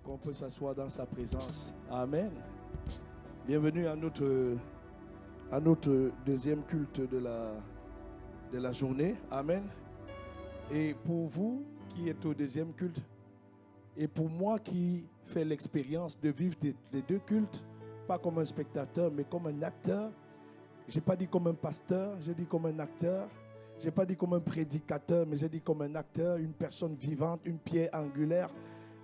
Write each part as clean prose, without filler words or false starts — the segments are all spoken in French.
qu'on peut s'asseoir dans sa présence. Amen. Bienvenue à notre deuxième culte de la journée. Amen. Et pour vous qui êtes au deuxième culte, et pour moi qui fais l'expérience de vivre les deux cultes, pas comme un spectateur, mais comme un acteur. Je n'ai pas dit comme un pasteur, j'ai dit comme un acteur. Je n'ai pas dit comme un prédicateur, mais j'ai dit comme un acteur, une personne vivante, une pierre angulaire.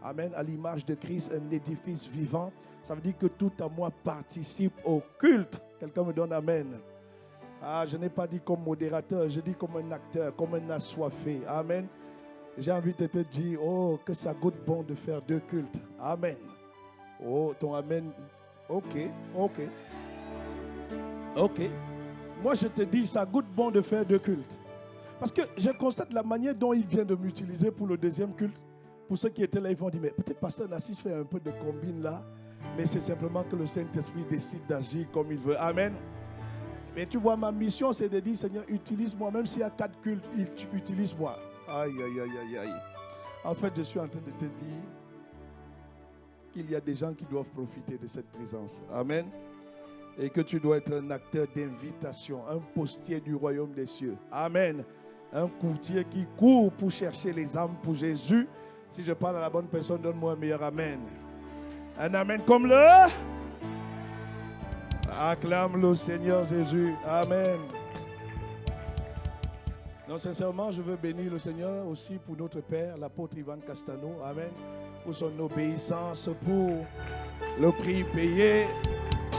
Amen. À l'image de Christ, un édifice vivant. Ça veut dire que tout à moi participe au culte. Quelqu'un me donne amen. Ah, je n'ai pas dit comme modérateur, je dis comme un acteur, comme un assoiffé. Amen. J'ai envie de te dire, oh, que ça goûte bon de faire deux cultes. Amen. Oh, ton amen. Ok. Moi, je te dis, ça goûte bon de faire deux cultes. Parce que je constate la manière dont il vient de m'utiliser pour le deuxième culte. Pour ceux qui étaient là, ils vont dire, mais peut-être Pasteur Narcisse fait un peu de combine là, mais c'est simplement que le Saint-Esprit décide d'agir comme il veut. Amen. Mais tu vois, ma mission, c'est de dire, Seigneur, utilise-moi. Même s'il y a 4 cultes, utilise-moi. Aïe. En fait, je suis en train de te dire qu'il y a des gens qui doivent profiter de cette présence. Amen. Et que tu dois être un acteur d'invitation, un postier du royaume des cieux. Amen. Un courtier qui court pour chercher les âmes pour Jésus. Si je parle à la bonne personne, donne-moi un meilleur amen. Un amen comme le... Acclame le Seigneur Jésus. Amen. Non, sincèrement, je veux bénir le Seigneur aussi pour notre Père, l'apôtre Ivan Castano. Amen. Pour son obéissance, pour le prix payé.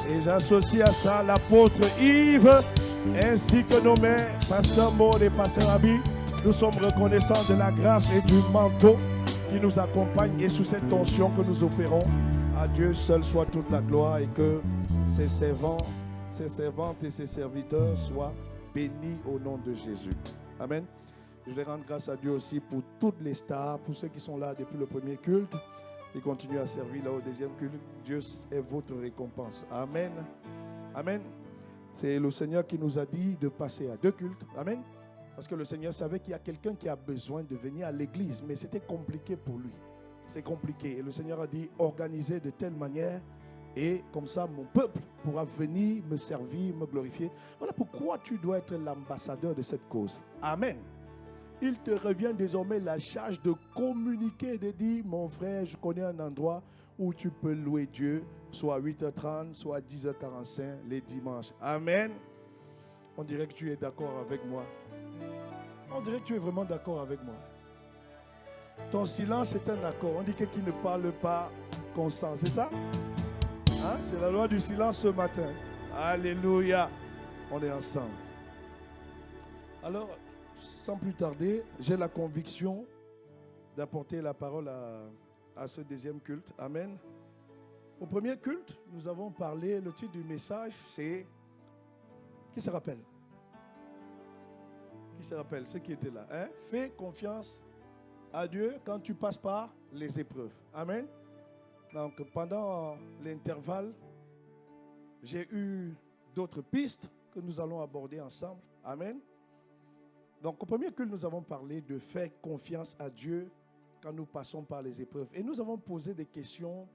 Et j'associe à ça l'apôtre Yves, ainsi que nos mères, Pasteur Maud et Pasteur Abi. Nous sommes reconnaissants de la grâce et du manteau qui nous accompagne. Et sous cette tension que nous opérons, à Dieu seul soit toute la gloire et que ses servants, ses servantes et ses serviteurs soient bénis au nom de Jésus. Amen. Je vais rendre grâce à Dieu aussi pour toutes les stars, pour ceux qui sont là depuis le premier culte et continuent à servir là au deuxième culte. Dieu est votre récompense. Amen. Amen. C'est le Seigneur qui nous a dit de passer à deux cultes. Amen. Parce que le Seigneur savait qu'il y a quelqu'un qui a besoin de venir à l'église, mais c'était compliqué pour lui. C'est compliqué. Et le Seigneur a dit, organisez de telle manière, et comme ça, mon peuple pourra venir me servir, me glorifier. Voilà pourquoi tu dois être l'ambassadeur de cette cause. Amen. Il te revient désormais la charge de communiquer, de dire, mon frère, je connais un endroit où tu peux louer Dieu, soit à 8h30, soit à 10h45, les dimanches. Amen. On dirait que tu es d'accord avec moi. On dirait que tu es vraiment d'accord avec moi. Ton silence est un accord. On dit que qui ne parle pas consent. C'est ça? Hein? C'est la loi du silence ce matin. Alléluia. On est ensemble. Alors, sans plus tarder, j'ai la conviction d'apporter la parole à ce deuxième culte. Amen. Au premier culte, nous avons parlé, le titre du message, c'est... Qui se rappelle? Qui se rappelle? Ceux qui étaient là. Hein? Fais confiance à Dieu quand tu passes par les épreuves. Amen. Donc, pendant l'intervalle, j'ai eu d'autres pistes que nous allons aborder ensemble. Amen. Donc, au premier culte, nous avons parlé de faire confiance à Dieu quand nous passons par les épreuves. Et nous avons posé des questions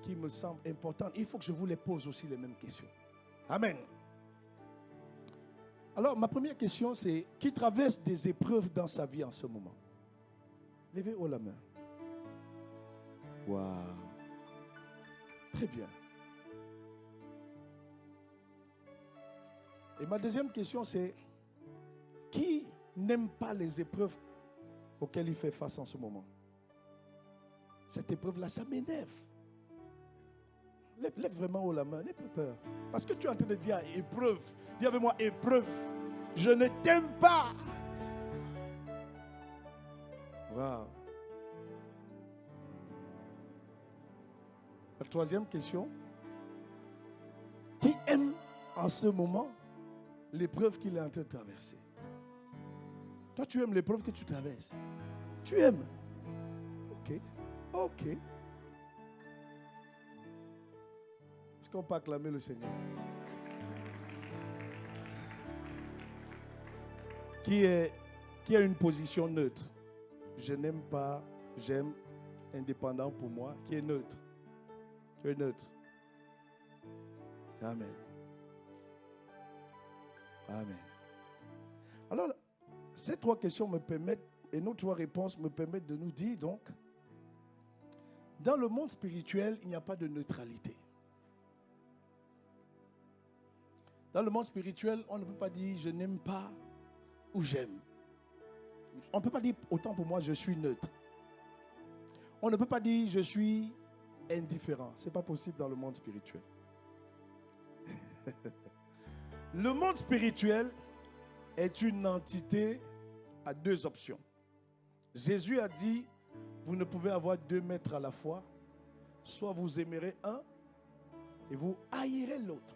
qui me semblent importantes. Il faut que je vous les pose aussi les mêmes questions. Amen. Alors, ma première question, c'est qui traverse des épreuves dans sa vie en ce moment? Levez haut la main. Waouh. Très bien. Et ma deuxième question, c'est qui n'aime pas les épreuves auxquelles il fait face en ce moment? Cette épreuve-là, ça m'énerve. Lève vraiment haut la main, n'aie pas peur. Parce que tu es en train de dire épreuve. Dis avec moi, épreuve. Je ne t'aime pas. Wow. La troisième question. Qui aime en ce moment l'épreuve qu'il est en train de traverser? Toi, tu aimes l'épreuve que tu traverses. Tu aimes. Ok. Est-ce qu'on peut acclamer le Seigneur? Qui a une position neutre? Je n'aime pas, j'aime. indépendant pour moi, qui est neutre. Tu es neutre. Amen. Amen. Alors, ces trois questions me permettent, et nos trois réponses me permettent de nous dire donc, dans le monde spirituel, il n'y a pas de neutralité. Dans le monde spirituel, on ne peut pas dire je n'aime pas ou j'aime. On ne peut pas dire autant pour moi je suis neutre. On ne peut pas dire je suis indifférent. Ce n'est pas possible dans le monde spirituel. Le monde spirituel est une entité à deux options. Jésus a dit, vous ne pouvez avoir 2 maîtres à la fois. Soit vous aimerez un et vous haïrez l'autre.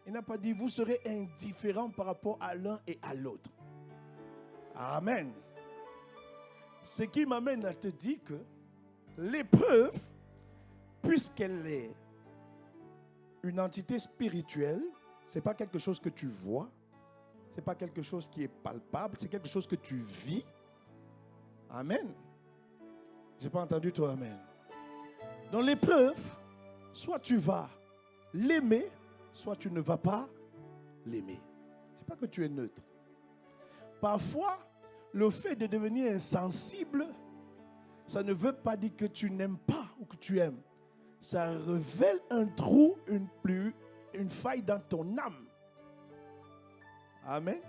Il n'a pas dit, vous serez indifférent par rapport à l'un et à l'autre. Amen. Ce qui m'amène à te dire que l'épreuve, puisqu'elle est une entité spirituelle, ce n'est pas quelque chose que tu vois, ce n'est pas quelque chose qui est palpable, c'est quelque chose que tu vis. Amen. Je n'ai pas entendu toi, amen. Dans l'épreuve, soit tu vas l'aimer, soit tu ne vas pas l'aimer. Ce n'est pas que tu es neutre. Parfois, le fait de devenir insensible, ça ne veut pas dire que tu n'aimes pas ou que tu aimes. Ça révèle un trou, une faille dans ton âme. Amen.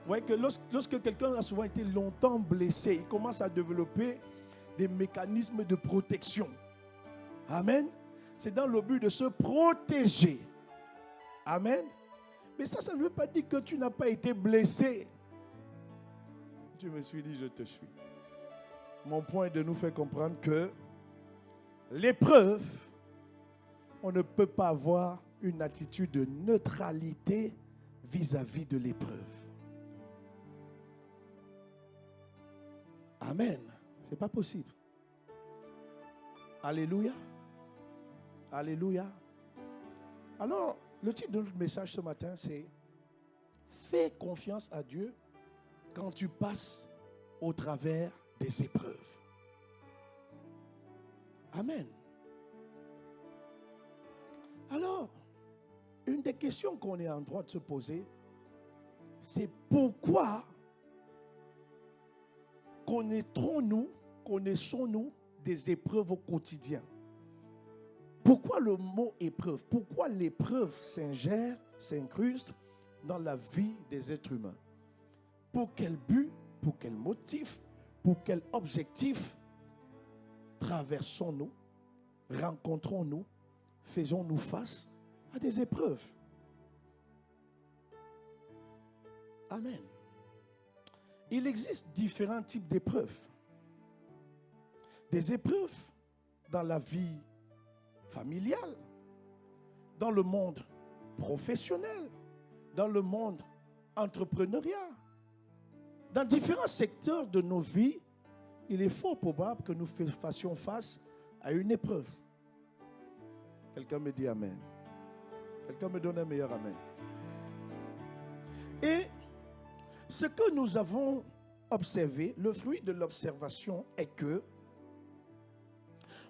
Vous voyez que lorsque quelqu'un a souvent été longtemps blessé, il commence à développer des mécanismes de protection. Amen. C'est dans le but de se protéger. Amen. Mais ça ne veut pas dire que tu n'as pas été blessé. Tu me suis dit, je te suis. Mon point est de nous faire comprendre que l'épreuve, on ne peut pas avoir une attitude de neutralité vis-à-vis de l'épreuve. Amen. Ce n'est pas possible. Alléluia. Alléluia. Alors, le titre de notre message ce matin, c'est « Fais confiance à Dieu quand tu passes au travers des épreuves. » Amen. Alors, une des questions qu'on est en droit de se poser, c'est pourquoi connaissons-nous des épreuves au quotidien? Pourquoi le mot épreuve? Pourquoi l'épreuve s'ingère, s'incruste dans la vie des êtres humains? Pour quel but, pour quel motif, pour quel objectif traversons-nous, rencontrons-nous, faisons-nous face à des épreuves? Amen. Il existe différents types d'épreuves. Des épreuves dans la vie familiale, dans le monde professionnel, dans le monde entrepreneurial. Dans différents secteurs de nos vies, il est fort probable que nous fassions face à une épreuve. Quelqu'un me dit amen. Quelqu'un me donne un meilleur amen. Et ce que nous avons observé, le fruit de l'observation est que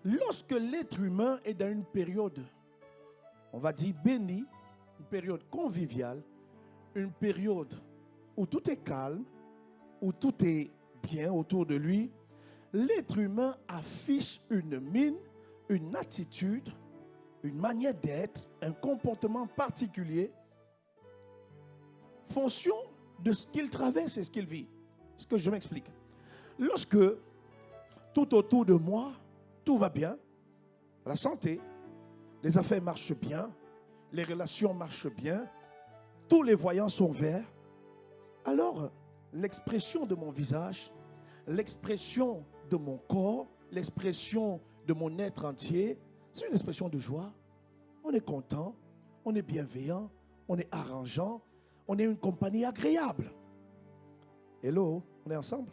lorsque l'être humain est dans une période, on va dire bénie, une période conviviale, une période où tout est calme, où tout est bien autour de lui, l'être humain affiche une mine, une attitude, une manière d'être, un comportement particulier, fonction de ce qu'il traverse et ce qu'il vit. Ce que je m'explique. Lorsque tout autour de moi, tout va bien, la santé, les affaires marchent bien, les relations marchent bien, tous les voyants sont verts, alors l'expression de mon visage, l'expression de mon corps, l'expression de mon être entier, c'est une expression de joie. On est content, on est bienveillant, on est arrangeant, on est une compagnie agréable. Hello, on est ensemble?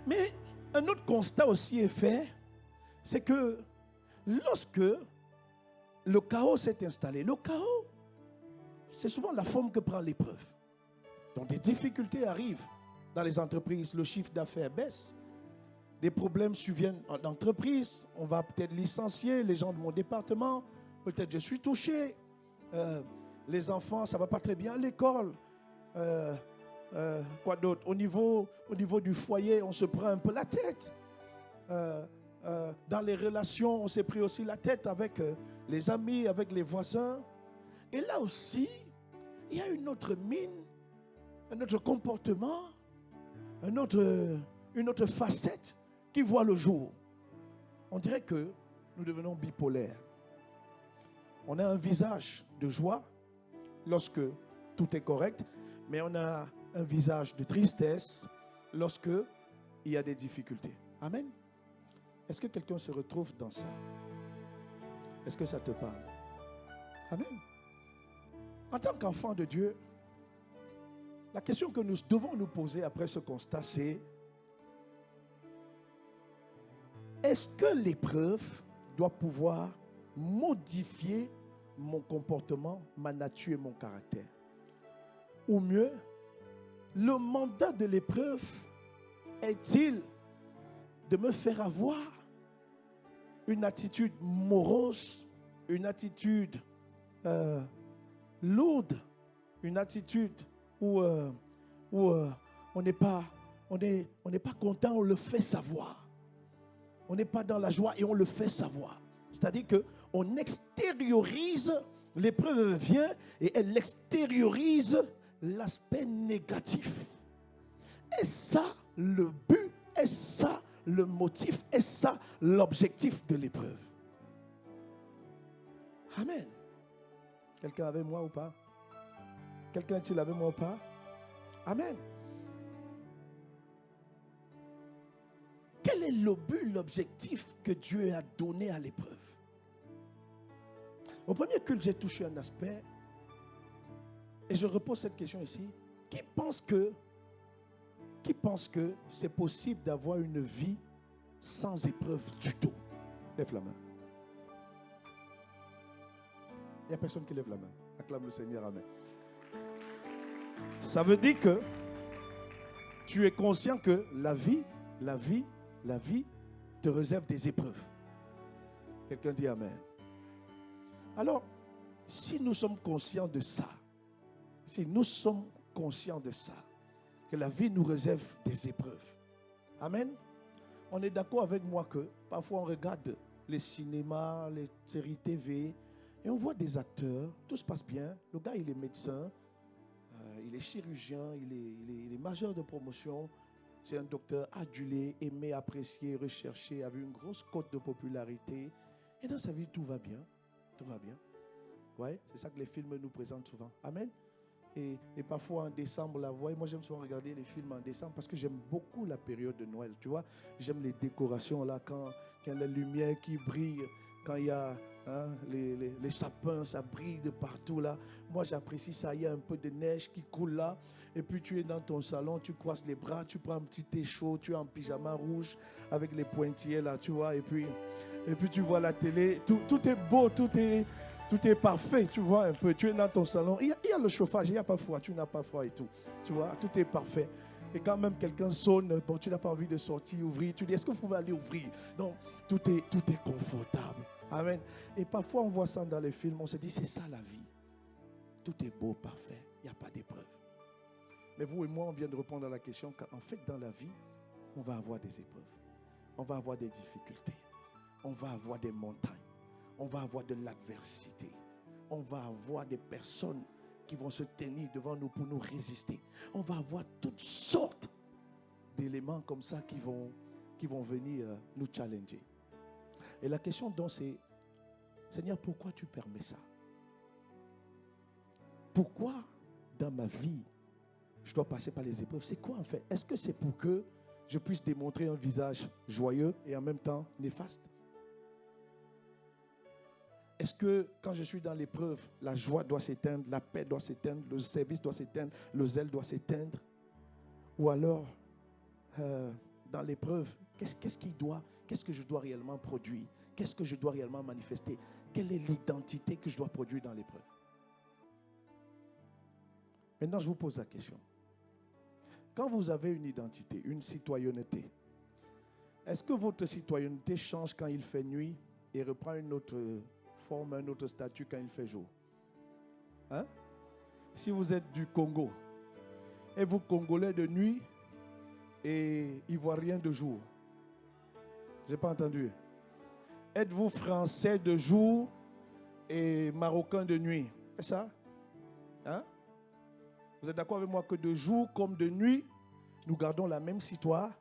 Mais un autre constat aussi est fait, c'est que lorsque le chaos s'est installé, le chaos, c'est souvent la forme que prend l'épreuve. Donc des difficultés arrivent dans les entreprises, le chiffre d'affaires baisse, des problèmes surviennent en entreprise. On va peut-être licencier les gens de mon département. Peut-être je suis touché. Les enfants, ça ne va pas très bien à l'école. Quoi d'autre? Au niveau du foyer, on se prend un peu la tête. Dans les relations, on s'est pris aussi la tête avec les amis, avec les voisins. Et là aussi, il y a une autre mine, un autre comportement, une autre facette qui voit le jour. On dirait que nous devenons bipolaires. On a un visage de joie lorsque tout est correct, mais on a un visage de tristesse lorsque il y a des difficultés. Amen. Est-ce que quelqu'un se retrouve dans ça? Est-ce que ça te parle? Amen. En tant qu'enfant de Dieu, la question que nous devons nous poser après ce constat, c'est: est-ce que l'épreuve doit pouvoir modifier mon comportement, ma nature et mon caractère? Ou mieux, le mandat de l'épreuve est-il de me faire avoir une attitude morose, une attitude lourde, une attitude où on n'est pas content, on le fait savoir. On n'est pas dans la joie et on le fait savoir. C'est-à-dire qu'on extériorise, l'épreuve vient et elle extériorise l'aspect négatif. Est-ce ça le but? Est-ce ça le motif? Est-ce ça l'objectif de l'épreuve? Amen. Quelqu'un avec moi ou pas? Quelqu'un est-il avec moi ou pas? Amen. Quel est le but, l'objectif que Dieu a donné à l'épreuve? Au premier culte, j'ai touché un aspect et je repose cette question ici. Qui pense que c'est possible d'avoir une vie sans épreuve du tout? Lève la main. Il n'y a personne qui lève la main. Acclame le Seigneur. Amen. Ça veut dire que tu es conscient que la vie te réserve des épreuves. Quelqu'un dit Amen. Alors, si nous sommes conscients de ça, que la vie nous réserve des épreuves, Amen, on est d'accord avec moi que parfois on regarde les cinémas, les séries TV, et on voit des acteurs, tout se passe bien, le gars il est médecin, il est chirurgien, il est majeur de promotion, c'est un docteur adulé, aimé, apprécié, recherché, avec une grosse cote de popularité. Et dans sa vie, tout va bien. Tout va bien. Ouais, c'est ça que les films nous présentent souvent. Amen. Et parfois en décembre, la voix. Moi, j'aime souvent regarder les films en décembre parce que j'aime beaucoup la période de Noël. Tu vois, j'aime les décorations là, quand il y a la lumière qui brille, quand il y a les sapins, ça brille de partout là. Moi, j'apprécie ça. Il y a un peu de neige qui coule là. Et puis tu es dans ton salon, tu croises les bras, tu prends un petit thé chaud, tu es en pyjama rouge avec les pointillés là, tu vois. Et puis tu vois la télé. Tout est beau, tout est parfait, tu vois un peu. Tu es dans ton salon. Il y a le chauffage, il n'y a pas froid, tu n'as pas froid et tout. Tu vois, tout est parfait. Et quand même quelqu'un sonne, bon, tu n'as pas envie de sortir, ouvrir. Tu dis, est-ce que vous pouvez aller ouvrir? Donc, tout est confortable. Amen. Et parfois, on voit ça dans les films, on se dit, c'est ça la vie. Tout est beau, parfait. Il n'y a pas d'épreuve. Mais vous et moi, on vient de répondre à la question qu'en fait, dans la vie, on va avoir des épreuves. On va avoir des difficultés. On va avoir des montagnes. On va avoir de l'adversité. On va avoir des personnes qui vont se tenir devant nous pour nous résister. On va avoir toutes sortes d'éléments comme ça qui vont venir nous challenger. Et la question donc c'est, Seigneur, pourquoi tu permets ça? Pourquoi dans ma vie, je dois passer par les épreuves? C'est quoi en fait? Est-ce que c'est pour que je puisse démontrer un visage joyeux et en même temps néfaste? Est-ce que quand je suis dans l'épreuve, la joie doit s'éteindre, la paix doit s'éteindre, le service doit s'éteindre, le zèle doit s'éteindre? Ou alors, dans l'épreuve, qu'est-ce que je dois réellement produire? Qu'est-ce que je dois réellement manifester? Quelle est l'identité que je dois produire dans l'épreuve? Maintenant, je vous pose la question. Quand vous avez une identité, une citoyenneté, Est-ce que votre citoyenneté change quand il fait nuit et reprend une autre forme, un autre statut quand il fait jour? Hein? Si vous êtes du Congo, et vous Congolais de nuit et Ivoirien de jour? Je n'ai pas entendu. Êtes-vous Français de jour et Marocain de nuit? C'est ça? Hein? Vous êtes d'accord avec moi que de jour comme de nuit, nous gardons la même citoyenneté?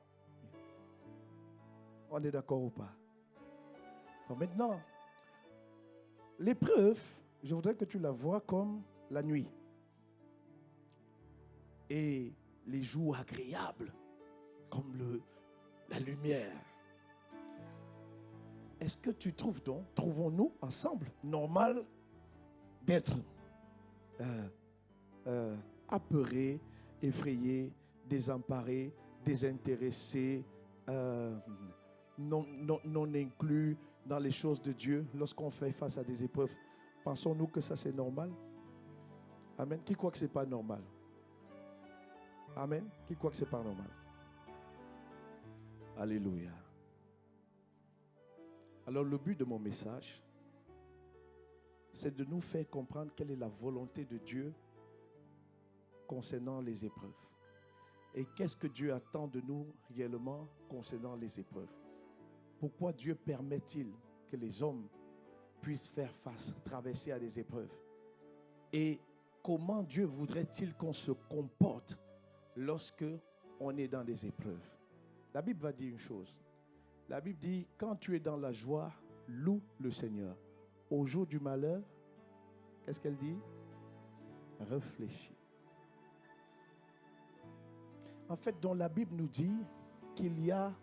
On est d'accord ou pas? Donc maintenant, l'épreuve, je voudrais que tu la vois comme la nuit. Et les jours agréables, comme la lumière. Est-ce que tu trouves donc, trouvons-nous ensemble, normal d'être apeurés, effrayés, désemparés, désintéressés, non inclus dans les choses de Dieu lorsqu'on fait face à des épreuves? Pensons-nous que ça c'est normal? Amen. Qui croit que ce n'est pas normal? Amen. Qui croit que ce n'est pas normal? Alléluia. Alors le but de mon message, c'est de nous faire comprendre quelle est la volonté de Dieu concernant les épreuves. Et qu'est-ce que Dieu attend de nous réellement concernant les épreuves? Pourquoi Dieu permet-il que les hommes puissent faire face, traverser à des épreuves? Et comment Dieu voudrait-il qu'on se comporte lorsque on est dans des épreuves? La Bible va dire une chose. La Bible dit, quand tu es dans la joie, loue le Seigneur. Au jour du malheur, qu'est-ce qu'elle dit? Réfléchis. En fait, dans la Bible nous dit qu'il y a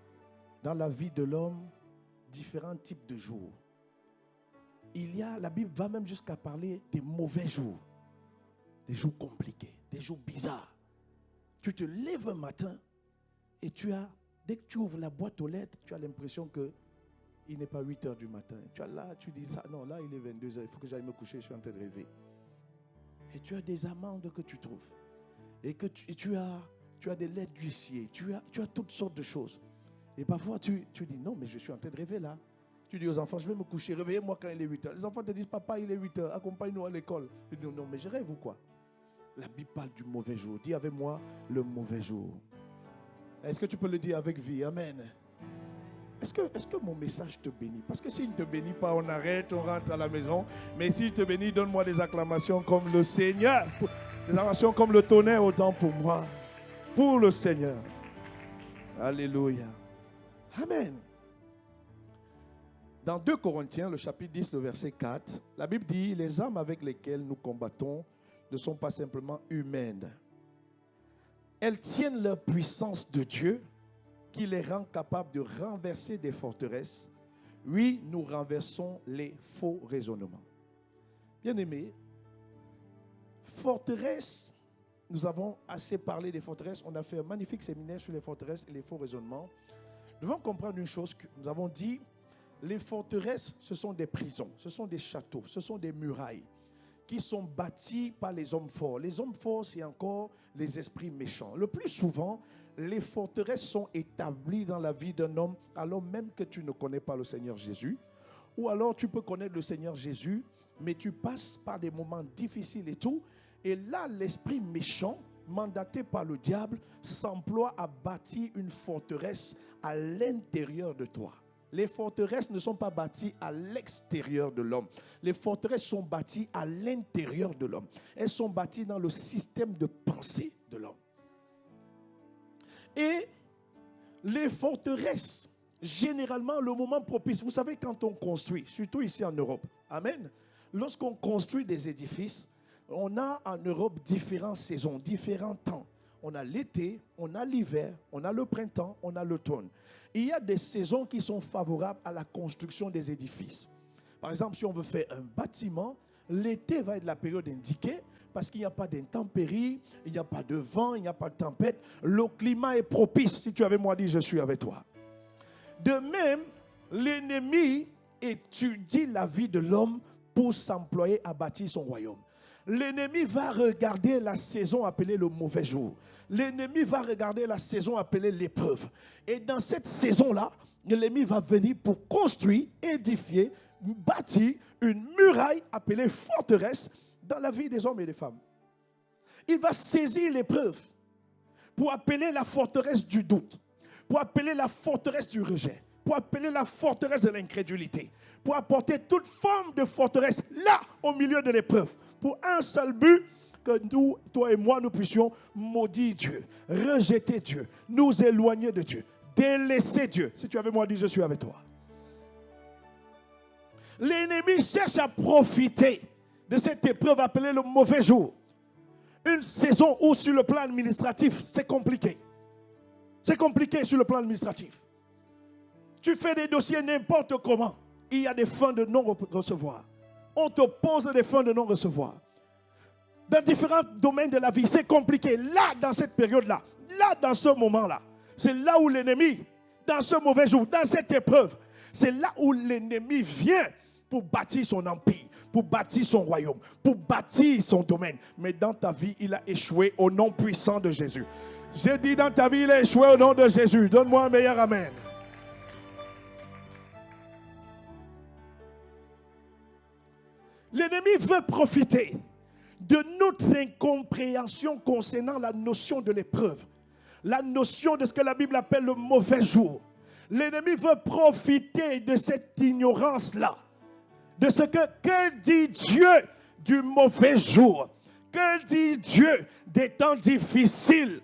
dans la vie de l'homme différents types de jours. La Bible va même jusqu'à parler des mauvais jours, des jours compliqués, des jours bizarres. Tu te lèves un matin et dès que tu ouvres la boîte aux lettres, tu as l'impression qu'il n'est pas 8 heures du matin. Tu dis ça, non, là il est 22 heures, il faut que j'aille me coucher, je suis en train de rêver. Et tu as des amendes que tu trouves. Et que tu as des lettres d'huissier, tu as toutes sortes de choses. Et parfois tu dis, non, mais je suis en train de rêver là. Tu dis aux enfants, je vais me coucher, réveillez-moi quand il est 8 heures. Les enfants te disent, papa, il est 8 heures, accompagne-nous à l'école. Tu dis, non, mais je rêve ou quoi? La Bible parle du mauvais jour. Dis avec moi, le mauvais jour. Est-ce que tu peux le dire avec vie? Amen. Est-ce que mon message te bénit? Parce que s'il ne te bénit pas, on arrête, on rentre à la maison. Mais s'il te bénit, donne-moi des acclamations comme le Seigneur. Des acclamations comme le tonnerre, autant pour moi. Pour le Seigneur. Alléluia. Amen. Dans 2 Corinthiens, le chapitre 10, le verset 4, la Bible dit, les armes avec lesquelles nous combattons ne sont pas simplement humaines. Elles tiennent leur puissance de Dieu qui les rend capables de renverser des forteresses. Oui, nous renversons les faux raisonnements. Bien-aimés, forteresses, nous avons assez parlé des forteresses. On a fait un magnifique séminaire sur les forteresses et les faux raisonnements. Nous devons comprendre une chose que nous avons dit. Les forteresses, ce sont des prisons, ce sont des châteaux, ce sont des murailles qui sont bâtis par les hommes forts. Les hommes forts, c'est encore les esprits méchants. Le plus souvent, les forteresses sont établies dans la vie d'un homme alors même que tu ne connais pas le Seigneur Jésus. Ou alors tu peux connaître le Seigneur Jésus, mais tu passes par des moments difficiles et tout. Et là, l'esprit méchant, mandaté par le diable, s'emploie à bâtir une forteresse à l'intérieur de toi. Les forteresses ne sont pas bâties à l'extérieur de l'homme. Les forteresses sont bâties à l'intérieur de l'homme. Elles sont bâties dans le système de pensée de l'homme. Et les forteresses, généralement, le moment propice, vous savez, quand on construit, surtout ici en Europe, amen, lorsqu'on construit des édifices, on a en Europe différentes saisons, différents temps. On a l'été, on a l'hiver, on a le printemps, on a l'automne. Il y a des saisons qui sont favorables à la construction des édifices. Par exemple, si on veut faire un bâtiment, l'été va être la période indiquée parce qu'il n'y a pas d'intempéries, il n'y a pas de vent, il n'y a pas de tempête. Le climat est propice. Si tu avais moi dit, je suis avec toi. De même, l'ennemi étudie la vie de l'homme pour s'employer à bâtir son royaume. L'ennemi va regarder la saison appelée le mauvais jour. L'ennemi va regarder la saison appelée l'épreuve. Et dans cette saison-là, l'ennemi va venir pour construire, édifier, bâtir une muraille appelée forteresse dans la vie des hommes et des femmes. Il va saisir l'épreuve pour appeler la forteresse du doute, pour appeler la forteresse du rejet, pour appeler la forteresse de l'incrédulité, pour apporter toute forme de forteresse là, au milieu de l'épreuve, pour un seul but, que nous, toi et moi, nous puissions maudire Dieu, rejeter Dieu, nous éloigner de Dieu, délaisser Dieu. Si tu es avec moi, dis je suis avec toi. L'ennemi cherche à profiter de cette épreuve appelée le mauvais jour. Une saison où sur le plan administratif, c'est compliqué. C'est compliqué sur le plan administratif. Tu fais des dossiers n'importe comment. Il y a des fins de non-recevoir. On te pose des fins de non-recevoir. Dans différents domaines de la vie, c'est compliqué. Là, dans cette période-là, là, dans ce moment-là, c'est là où l'ennemi, dans ce mauvais jour, dans cette épreuve, c'est là où l'ennemi vient pour bâtir son empire, pour bâtir son royaume, pour bâtir son domaine. Mais dans ta vie, il a échoué au nom puissant de Jésus. J'ai dit dans ta vie, il a échoué au nom de Jésus. Donne-moi un meilleur amen. L'ennemi veut profiter de notre incompréhension concernant la notion de l'épreuve, la notion de ce que la Bible appelle le mauvais jour. L'ennemi veut profiter de cette ignorance-là, de ce que dit Dieu du mauvais jour, que dit Dieu des temps difficiles.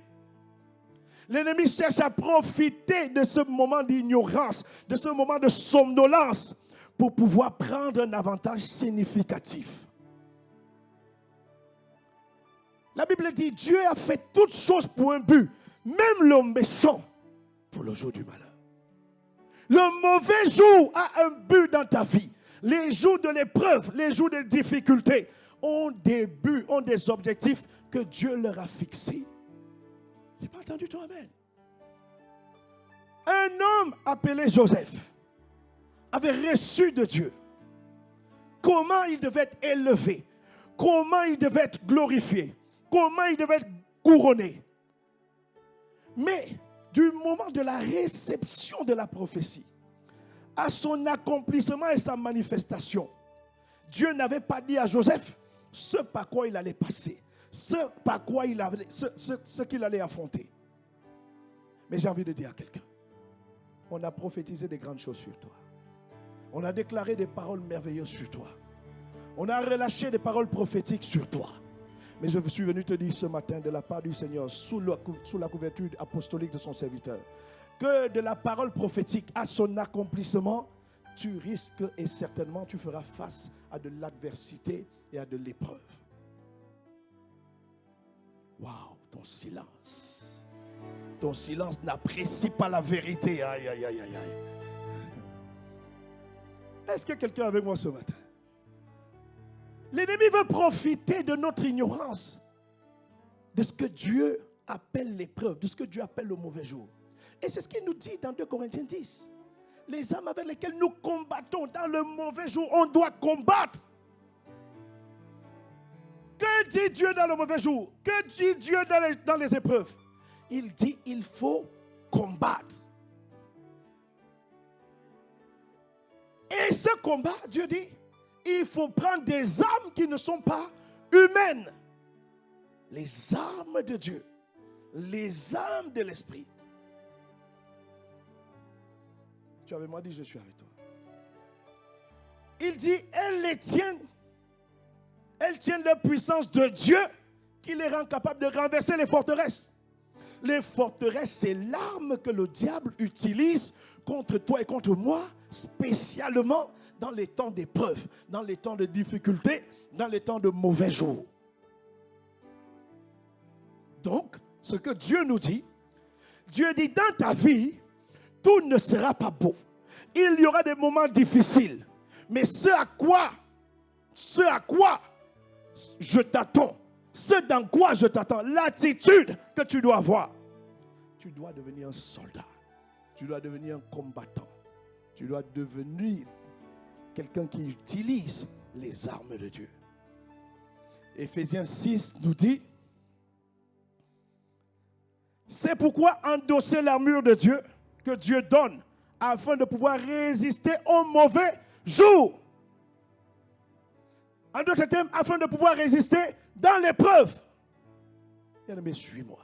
L'ennemi cherche à profiter de ce moment d'ignorance, de ce moment de somnolence, pour pouvoir prendre un avantage significatif. La Bible dit, Dieu a fait toutes choses pour un but, même le méchant pour le jour du malheur. Le mauvais jour a un but dans ta vie. Les jours de l'épreuve, les jours de difficulté ont des buts, ont des objectifs que Dieu leur a fixés. Je n'ai pas entendu ton amen. Un homme appelé Joseph avait reçu de Dieu comment il devait être élevé, comment il devait être glorifié, comment il devait être couronné. Mais du moment de la réception de la prophétie à son accomplissement et sa manifestation, Dieu n'avait pas dit à Joseph ce par quoi il allait passer, ce par quoi il avait, ce qu'il allait affronter. Mais j'ai envie de dire à quelqu'un, on a prophétisé des grandes choses sur toi. On a déclaré des paroles merveilleuses sur toi. On a relâché des paroles prophétiques sur toi. Mais je suis venu te dire ce matin de la part du Seigneur, sous la couverture apostolique de son serviteur, que de la parole prophétique à son accomplissement, tu risques et certainement tu feras face à de l'adversité et à de l'épreuve. Waouh, ton silence. Ton silence n'apprécie pas la vérité. Aïe, aïe, aïe, aïe, aïe. Est-ce que quelqu'un est avec moi ce matin? L'ennemi veut profiter de notre ignorance, de ce que Dieu appelle l'épreuve, de ce que Dieu appelle le mauvais jour. Et c'est ce qu'il nous dit dans 2 Corinthiens 10. Les âmes avec lesquelles nous combattons dans le mauvais jour, on doit combattre. Que dit Dieu dans le mauvais jour? Que dit Dieu dans les épreuves? Il dit il faut combattre. Et ce combat, Dieu dit, il faut prendre des armes qui ne sont pas humaines. Les armes de Dieu. Les armes de l'esprit. Tu avais moi dit, je suis avec toi. Il dit, elles les tiennent. Elles tiennent la puissance de Dieu qui les rend capables de renverser les forteresses. Les forteresses, c'est l'arme que le diable utilise contre toi et contre moi, spécialement dans les temps d'épreuve, dans les temps de difficulté, dans les temps de mauvais jours. Donc, ce que Dieu nous dit, Dieu dit dans ta vie, tout ne sera pas beau. Il y aura des moments difficiles. Mais ce à quoi je t'attends, ce dans quoi je t'attends, l'attitude que tu dois avoir, tu dois devenir un soldat. Tu dois devenir un combattant. Tu dois devenir quelqu'un qui utilise les armes de Dieu. Éphésiens 6 nous dit, c'est pourquoi endosser l'armure de Dieu que Dieu donne afin de pouvoir résister aux mauvais jours. En d'autres termes, afin de pouvoir résister dans l'épreuve. Bien-aimé, suis-moi.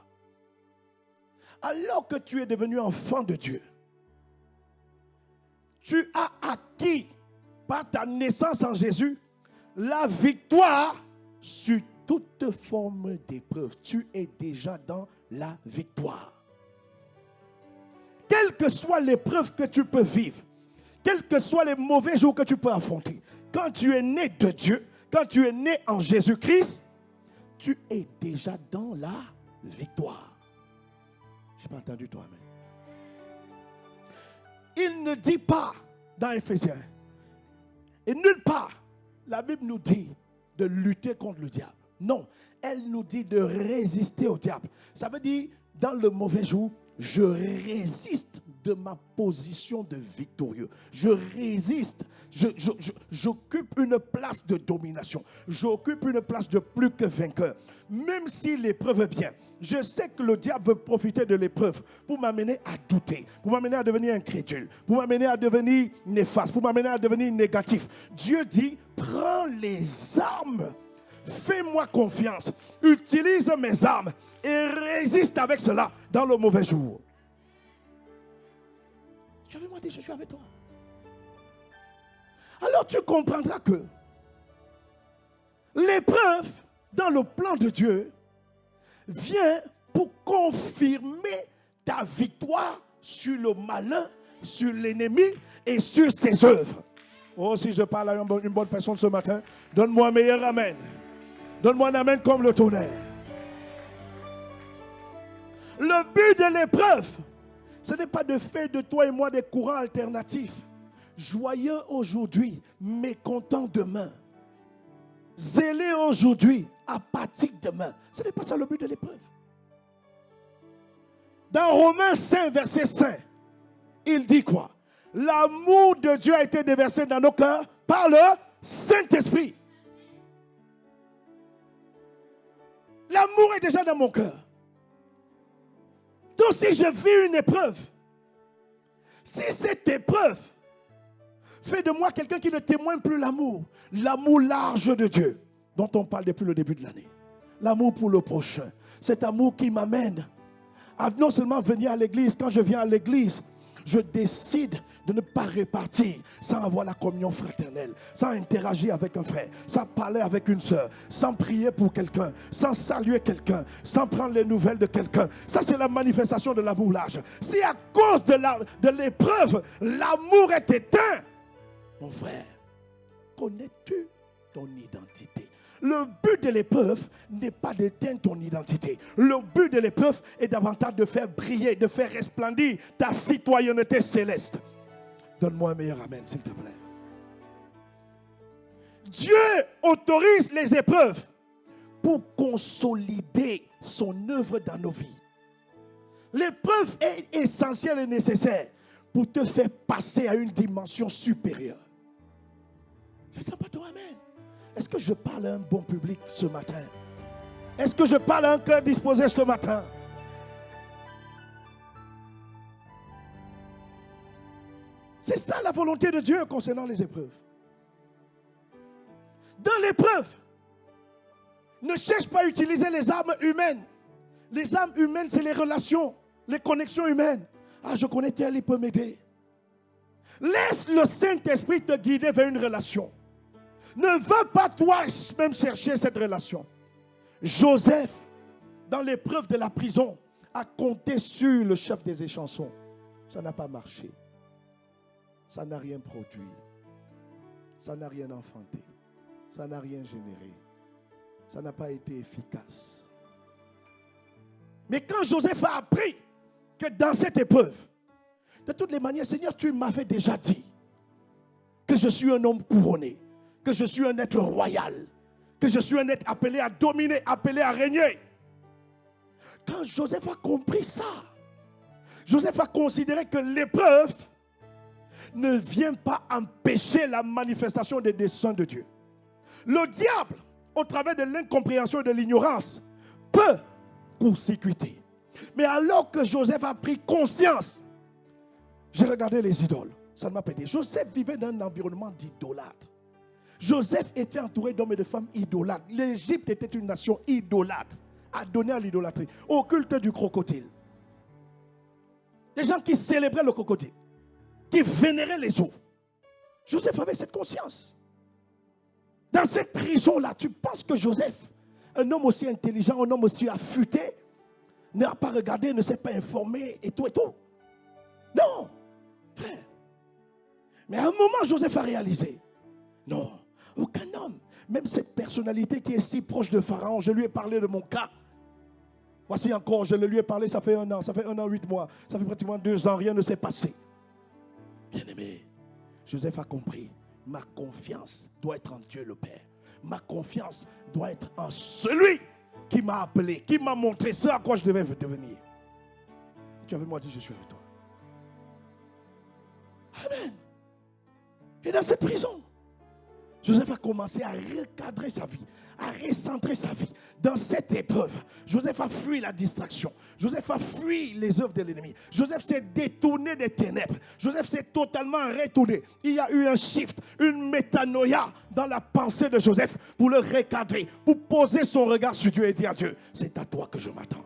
Alors que tu es devenu enfant de Dieu, tu as acquis par ta naissance en Jésus la victoire sur toute forme d'épreuve. Tu es déjà dans la victoire. Quelle que soit l'épreuve que tu peux vivre, quels que soient les mauvais jours que tu peux affronter, quand tu es né de Dieu, quand tu es né en Jésus-Christ, tu es déjà dans la victoire. Je n'ai pas entendu toi, amen. Il ne dit pas dans Éphésiens, et nulle part, la Bible nous dit de lutter contre le diable. Non, elle nous dit de résister au diable. Ça veut dire, dans le mauvais jour, je résiste de ma position de victorieux. Je résiste. J'occupe une place de domination. J'occupe une place de plus que vainqueur. Même si l'épreuve vient, je sais que le diable veut profiter de l'épreuve pour m'amener à douter, pour m'amener à devenir incrédule, pour m'amener à devenir néfaste, pour m'amener à devenir négatif. Dieu dit, prends les armes, fais-moi confiance, utilise mes armes et résiste avec cela dans le mauvais jour. Tu avais moi dit, je suis avec toi. Alors tu comprendras que l'épreuve dans le plan de Dieu vient pour confirmer ta victoire sur le malin, sur l'ennemi et sur ses œuvres. Oh, si je parle à une bonne personne ce matin, donne-moi un meilleur amen. Donne-moi un amen comme le tonnerre. Le but de l'épreuve, ce n'est pas de faire de toi et moi des courants alternatifs. Joyeux aujourd'hui, mécontent demain. Zélé aujourd'hui, apathique demain. Ce n'est pas ça le but de l'épreuve. Dans Romains 5, verset 5, il dit quoi? L'amour de Dieu a été déversé dans nos cœurs par le Saint-Esprit. L'amour est déjà dans mon cœur. Donc si je vis une épreuve, si cette épreuve fait de moi quelqu'un qui ne témoigne plus l'amour large de Dieu, dont on parle depuis le début de l'année, l'amour pour le prochain, cet amour qui m'amène à non seulement venir à l'église, quand je viens à l'église, je décide de ne pas repartir sans avoir la communion fraternelle, sans interagir avec un frère, sans parler avec une soeur, sans prier pour quelqu'un, sans saluer quelqu'un, sans prendre les nouvelles de quelqu'un. Ça, c'est la manifestation de l'amour large. Si à cause de l'épreuve, l'amour est éteint, mon frère, connais-tu ton identité? Le but de l'épreuve n'est pas d'éteindre ton identité. Le but de l'épreuve est davantage de faire briller, de faire resplendir ta citoyenneté céleste. Donne-moi un meilleur amen, s'il te plaît. Dieu autorise les épreuves pour consolider son œuvre dans nos vies. L'épreuve est essentielle et nécessaire pour te faire passer à une dimension supérieure. Je n'entends pas ton amen. Est-ce que je parle à un bon public ce matin? Est-ce que je parle à un cœur disposé ce matin? C'est ça la volonté de Dieu concernant les épreuves. Dans l'épreuve, ne cherche pas à utiliser les armes humaines. Les armes humaines, c'est les relations, les connexions humaines. Ah, je connais tel, il peut m'aider. Laisse le Saint-Esprit te guider vers une relation. Ne va pas toi-même chercher cette relation. Joseph, dans l'épreuve de la prison, a compté sur le chef des échansons. Ça n'a pas marché. Ça n'a rien produit. Ça n'a rien enfanté. Ça n'a rien généré. Ça n'a pas été efficace. Mais quand Joseph a appris que dans cette épreuve, de toutes les manières, Seigneur, tu m'avais déjà dit que je suis un homme couronné, que je suis un être royal, que je suis un être appelé à dominer, appelé à régner. Quand Joseph a compris ça, Joseph a considéré que l'épreuve ne vient pas empêcher la manifestation des desseins de Dieu. Le diable, au travers de l'incompréhension et de l'ignorance, peut court-circuiter. Mais alors que Joseph a pris conscience, J'ai regardé les idoles. Ça ne m'a pas aidé. Joseph vivait dans un environnement d'idolâtres. Joseph était entouré d'hommes et de femmes idolâtres. L'Égypte était une nation idolâtre, adonnée à l'idolâtrie, au culte du crocodile. Des gens qui célébraient le crocodile, qui vénéraient les eaux. Joseph avait cette conscience. Dans cette prison-là, tu penses que Joseph, un homme aussi intelligent, un homme aussi affûté, n'a pas regardé, ne s'est pas informé et tout et tout. Non, frère. Mais à un moment, Joseph a réalisé, non, aucun homme, même cette personnalité qui est si proche de Pharaon, je lui ai parlé de mon cas. Voici encore, je lui ai parlé, ça fait 1 an, ça fait 1 an, 8 mois, ça fait pratiquement 2 ans, rien ne s'est passé. Bien-aimé, Joseph a compris, ma confiance doit être en Dieu le Père. Ma confiance doit être en celui qui m'a appelé, qui m'a montré ce à quoi je devais devenir. Tu avais moi dit, je suis avec toi. Amen. Et dans cette prison, Joseph a commencé à recadrer sa vie, à recentrer sa vie. Dans cette épreuve, Joseph a fui la distraction. Joseph a fui les œuvres de l'ennemi. Joseph s'est détourné des ténèbres. Joseph s'est totalement retourné. Il y a eu un shift, une métanoïa dans la pensée de Joseph pour le recadrer, pour poser son regard sur Dieu et dire à Dieu, c'est à toi que je m'attends.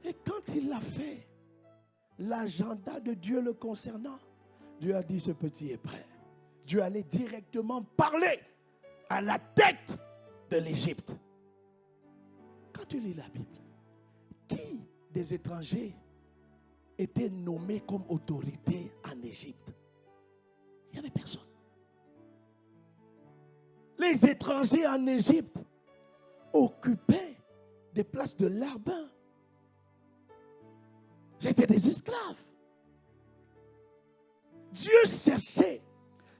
Et quand il l'a fait, l'agenda de Dieu le concernant, Dieu a dit, ce petit est prêt. Dieu allait directement parler à la tête de l'Égypte. Quand tu lis la Bible, qui des étrangers était nommé comme autorité en Égypte? Il n'y avait personne. Les étrangers en Égypte occupaient des places de larbin. J'étais des esclaves. Dieu cherchait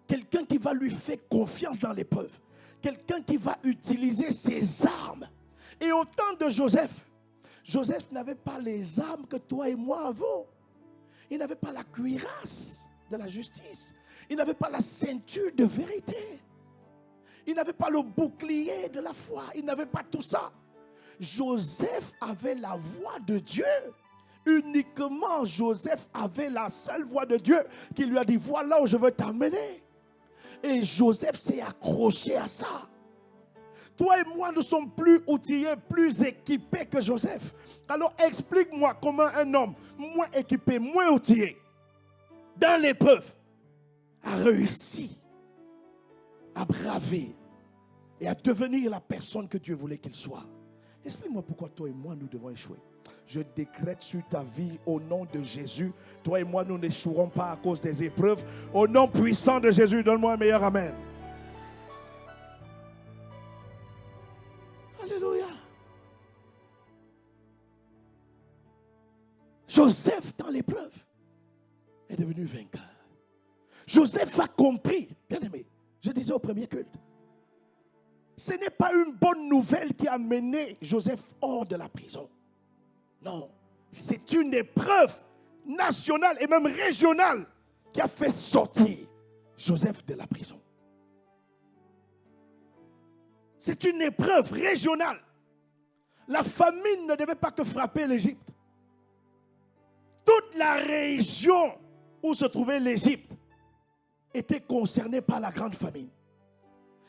quelqu'un qui va lui faire confiance dans l'épreuve. Quelqu'un qui va utiliser ses armes. Et au temps de Joseph, Joseph n'avait pas les armes que toi et moi avons. Il n'avait pas la cuirasse de la justice. Il n'avait pas la ceinture de vérité. Il n'avait pas le bouclier de la foi. Il n'avait pas tout ça. Joseph avait la voix de Dieu. Uniquement Joseph avait la seule voix de Dieu qui lui a dit, voilà où je veux t'amener. Et Joseph s'est accroché à ça. Toi et moi, nous sommes plus outillés, plus équipés que Joseph. Alors explique-moi comment un homme moins équipé, moins outillé, dans l'épreuve, a réussi à braver et à devenir la personne que Dieu voulait qu'il soit. Explique-moi pourquoi toi et moi, nous devons échouer. Je décrète sur ta vie au nom de Jésus. Toi et moi, nous n'échouerons pas à cause des épreuves. Au nom puissant de Jésus, donne-moi un meilleur amen. Alléluia. Joseph, dans l'épreuve, est devenu vainqueur. Joseph a compris, bien aimé, je disais au premier culte, ce n'est pas une bonne nouvelle qui a mené Joseph hors de la prison. Non, c'est une épreuve nationale et même régionale qui a fait sortir Joseph de la prison. C'est une épreuve régionale. La famine ne devait pas que frapper l'Égypte. Toute la région où se trouvait l'Égypte était concernée par la grande famine.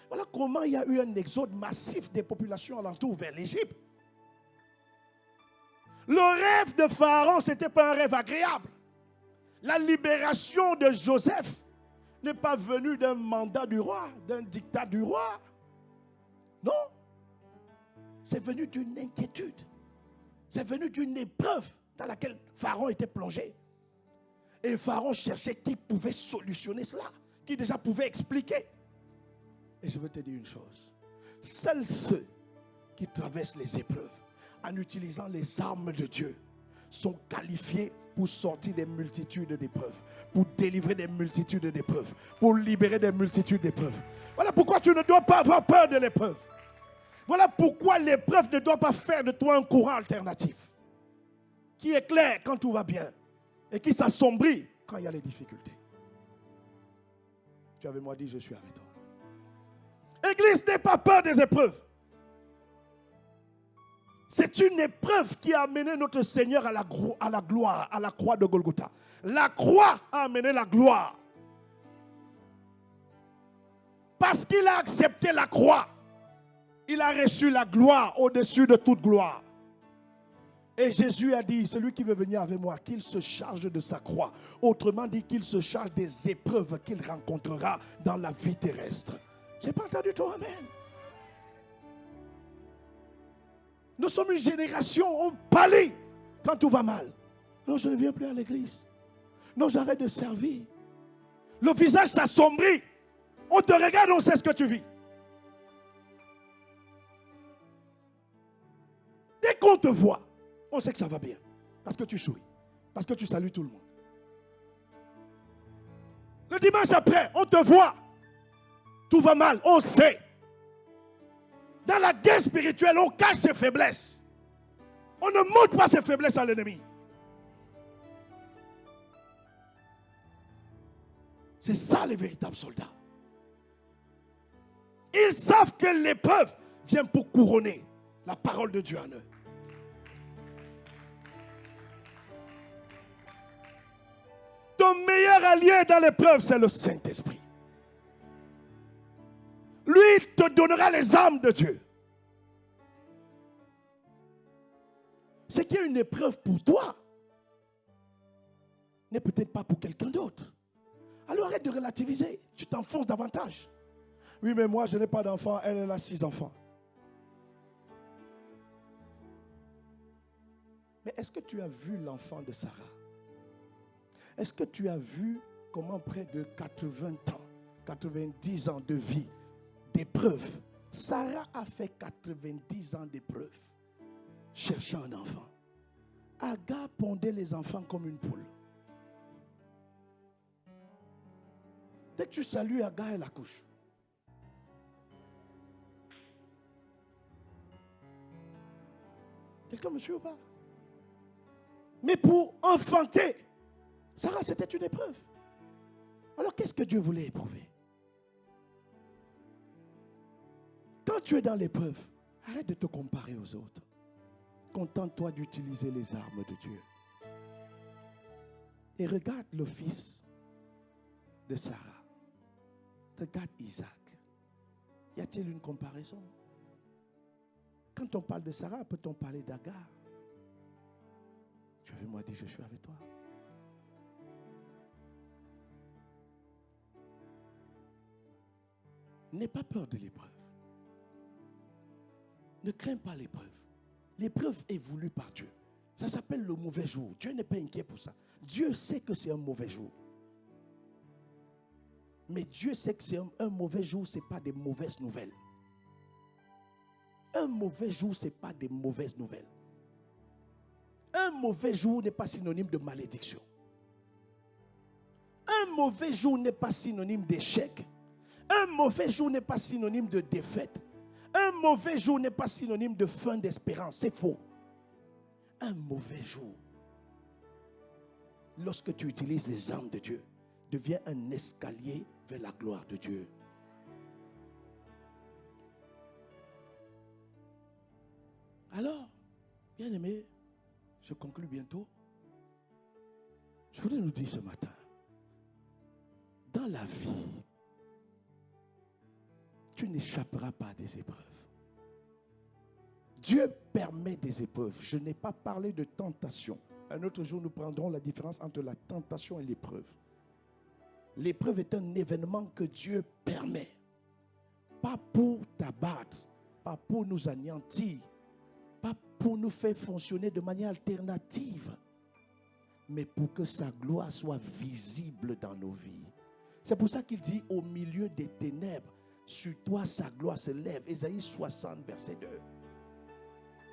Voilà comment il y a eu un exode massif des populations alentour vers l'Égypte. Le rêve de Pharaon, ce n'était pas un rêve agréable. La libération de Joseph n'est pas venue d'un mandat du roi, d'un dictat du roi. Non. C'est venu d'une inquiétude. C'est venu d'une épreuve dans laquelle Pharaon était plongé. Et Pharaon cherchait qui pouvait solutionner cela, qui déjà pouvait expliquer. Et je veux te dire une chose. Seuls ceux qui traversent les épreuves en utilisant les armes de Dieu sont qualifiés pour sortir des multitudes d'épreuves, pour délivrer des multitudes d'épreuves, pour libérer des multitudes d'épreuves. Voilà pourquoi tu ne dois pas avoir peur de l'épreuve. Voilà pourquoi l'épreuve ne doit pas faire de toi un courant alternatif qui éclaire quand tout va bien et qui s'assombrit quand il y a les difficultés. Tu avais moi dit, je suis avec toi. Église, n'aie pas peur des épreuves. C'est une épreuve qui a amené notre Seigneur à la gloire, à la croix de Golgotha. La croix a amené la gloire. Parce qu'il a accepté la croix, il a reçu la gloire au-dessus de toute gloire. Et Jésus a dit, celui qui veut venir avec moi, qu'il se charge de sa croix. Autrement dit, qu'il se charge des épreuves qu'il rencontrera dans la vie terrestre. Je n'ai pas entendu ton amen. Nous sommes une génération, on pâlit quand tout va mal. Non, je ne viens plus à l'église. Non, j'arrête de servir. Le visage s'assombrit. On te regarde, on sait ce que tu vis. Dès qu'on te voit, on sait que ça va bien. Parce que tu souris. Parce que tu salues tout le monde. Le dimanche après, on te voit. Tout va mal, on sait. Dans la guerre spirituelle, on cache ses faiblesses. On ne montre pas ses faiblesses à l'ennemi. C'est ça les véritables soldats. Ils savent que l'épreuve vient pour couronner la parole de Dieu en eux. Ton meilleur allié dans l'épreuve, c'est le Saint-Esprit. Lui, il te donnera les armes de Dieu. Ce qui est une épreuve pour toi n'est peut-être pas pour quelqu'un d'autre. Alors arrête de relativiser. Tu t'enfonces davantage. Oui, mais moi, je n'ai pas d'enfant. Elle a 6 enfants. Mais est-ce que tu as vu l'enfant de Sarah? Est-ce que tu as vu comment près de 80 ans, 90 ans de vie, d'épreuves, Sarah a fait 90 ans d'épreuves, cherchant un enfant. Agar pondait les enfants comme une poule. Dès que tu salues Agar, elle accouche. Quelqu'un me suit ou pas? Mais pour enfanter, Sarah, c'était une épreuve. Alors qu'est-ce que Dieu voulait éprouver? Quand tu es dans l'épreuve, arrête de te comparer aux autres. Contente-toi d'utiliser les armes de Dieu. Et regarde le fils de Sarah. Regarde Isaac. Y a-t-il une comparaison? Quand on parle de Sarah, peut-on parler d'Agar? Tu as vu, moi dit, je suis avec toi. N'aie pas peur de l'épreuve. Ne crains pas l'épreuve. L'épreuve est voulue par Dieu. Ça s'appelle le mauvais jour. Dieu n'est pas inquiet pour ça. Dieu sait que c'est un mauvais jour. Mais Dieu sait que c'est un mauvais jour, ce n'est pas des mauvaises nouvelles. Un mauvais jour, ce n'est pas des mauvaises nouvelles. Un mauvais jour n'est pas synonyme de malédiction. Un mauvais jour n'est pas synonyme d'échec. Un mauvais jour n'est pas synonyme de défaite. Un mauvais jour n'est pas synonyme de fin d'espérance. C'est faux. Un mauvais jour, lorsque tu utilises les armes de Dieu, devient un escalier vers la gloire de Dieu. Alors, bien aimé, je conclue bientôt. Je voudrais nous dire ce matin, dans la vie, tu n'échapperas pas à des épreuves. Dieu permet des épreuves. Je n'ai pas parlé de tentation. Un autre jour, nous prendrons la différence entre la tentation et l'épreuve. L'épreuve est un événement que Dieu permet. Pas pour t'abattre, pas pour nous anéantir, pas pour nous faire fonctionner de manière alternative, mais pour que sa gloire soit visible dans nos vies. C'est pour ça qu'il dit, au milieu des ténèbres, sur toi sa gloire se lève. Ésaïe 60, verset 2.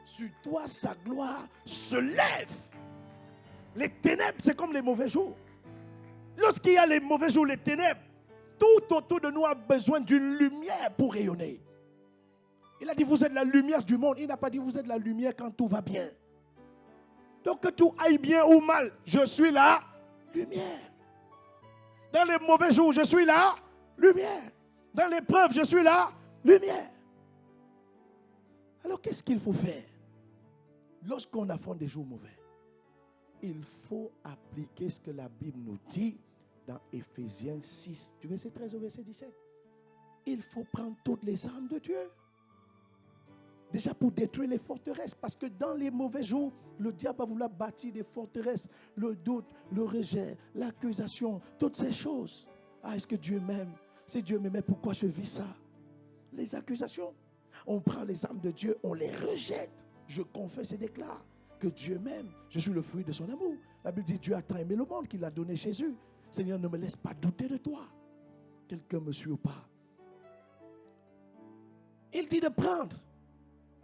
Sur toi sa gloire se lève. Les ténèbres, c'est comme les mauvais jours. Lorsqu'il y a les mauvais jours, les ténèbres, tout autour de nous a besoin d'une lumière pour rayonner. Il a dit, vous êtes la lumière du monde. Il n'a pas dit, vous êtes la lumière quand tout va bien. Donc que tout aille bien ou mal, je suis la lumière. Dans les mauvais jours, je suis la lumière. Dans l'épreuve, je suis la lumière. Alors qu'est-ce qu'il faut faire? lorsqu'on affronte des jours mauvais, il faut appliquer ce que la Bible nous dit dans Éphésiens 6, du verset 13 au verset 17. Il faut prendre toutes les armes de Dieu. Déjà pour détruire les forteresses. Parce que dans les mauvais jours, le diable va vouloir bâtir des forteresses. Le doute, le rejet, l'accusation, toutes ces choses. Ah, est-ce que Dieu m'aime? Si Dieu m'aimait, pourquoi je vis ça? Les accusations. On prend les armes de Dieu, on les rejette. Je confesse et déclare que Dieu m'aime. Je suis le fruit de son amour. La Bible dit Dieu a tant aimé le monde qu'il a donné Jésus. Seigneur, ne me laisse pas douter de toi. Quelqu'un me suit ou pas? Il dit de prendre.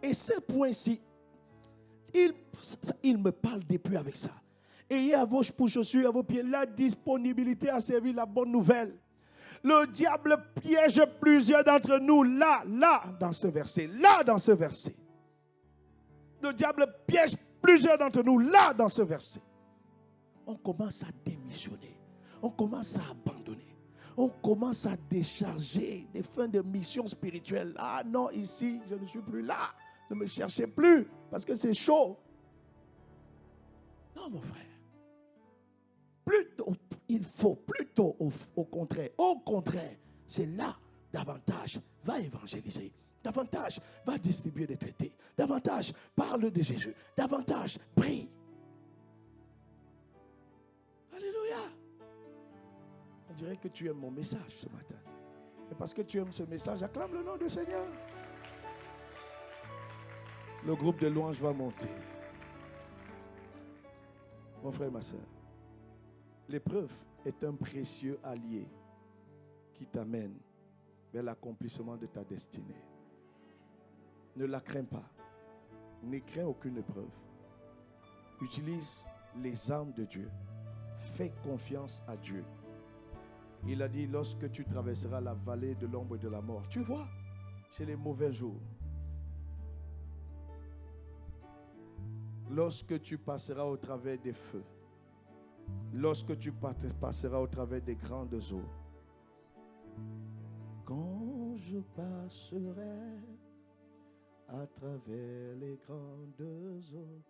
Et ce point-ci, il me parle depuis avec ça. Ayez à vos chaussures, à vos pieds, la disponibilité à servir la bonne nouvelle. Le diable piège plusieurs d'entre nous là, dans ce verset. Là, dans ce verset. Le diable piège plusieurs d'entre nous là, dans ce verset. On commence à démissionner. On commence à abandonner. On commence à décharger des fins de mission spirituelle. Ah non, ici, je ne suis plus là. Ne me cherchez plus parce que c'est chaud. Non, mon frère. Plutôt, il faut plutôt au contraire. Au contraire, c'est là davantage. Va évangéliser. Davantage, va distribuer des traités. Davantage, parle de Jésus. Davantage, prie. Alléluia. On dirait que tu aimes mon message ce matin. Et parce que tu aimes ce message, acclame le nom du Seigneur. Le groupe de louanges va monter. Mon frère et ma soeur, l'épreuve est un précieux allié qui t'amène vers l'accomplissement de ta destinée. Ne la crains pas. Ne crains aucune épreuve. Utilise les armes de Dieu. Fais confiance à Dieu. Il a dit, lorsque tu traverseras la vallée de l'ombre de la mort, tu vois, c'est les mauvais jours. Lorsque tu passeras au travers des feux, lorsque tu passeras au travers des grandes eaux, quand je passerai à travers les grandes eaux,